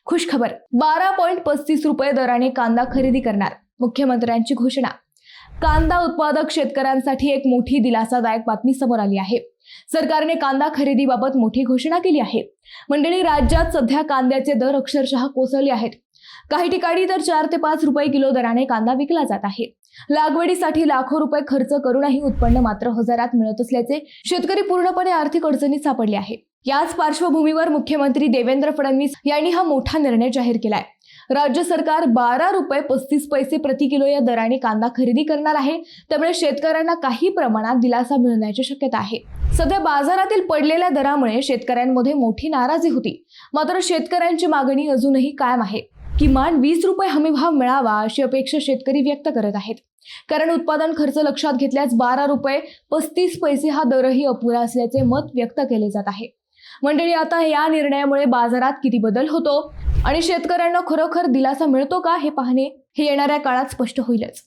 खुशखबर, 12.35 रुपये दराने कांदा खरेदी करणार, मुख्यमंत्र्यांची घोषणा। कांदा उत्पादक शेतकऱ्यांसाठी एक मोठी दिलासादायक बातमी समोर आली आहे। सरकारने कांदा खरेदीबाबत मोठी घोषणा केली आहे। मंडळी, राज्यात सध्या कांद्याचे दर अक्षरशः कोसळले आहेत। काही ठिकाणी तर 4 ते 5 रुपये किलो दराने कांदा विकला जात आहे। लागवडीसाठी लाखो रुपये खर्च करूनही उत्पन्न मात्र हजारात मिळत असल्याचे शेतकरी पूर्णपणे आर्थिक अडचणीत सापडले आहे। याच पार्श्वभूमीवर मुख्यमंत्री देवेंद्र फडणवीस यांनी हा मोठा निर्णय जाहीर केलाय। राज्य सरकार 12 रुपये 35 पैसे प्रति किलो या दराने कांदा खरेदी करणार आहे। त्यामुळे शेतकऱ्यांना काही प्रमाणात दिलासा मिळण्याची शक्यता आहे। सध्या बाजारातील पडलेल्या दरामुळे शेतकऱ्यांमध्ये मोठी नाराजी होती, मात्र शेतकऱ्यांची मागणी अजूनही कायम आहे। किमान 20 रुपये हमीभाव मिळावा अशी अपेक्षा शेतकरी व्यक्त करत आहेत। कारण उत्पादन खर्च लक्षात घेतल्यास 12 रुपये 35 पैसे हा दरही अपुरा असल्याचे मत व्यक्त केले जात आहे। मंडळी, आता या निर्णयामुळे बाजारात किती बदल होतो आणि शेतकऱ्यांना खरोखर दिलासा मिळतो का हे पाहणे हे येणाऱ्या काळात स्पष्ट होईलच।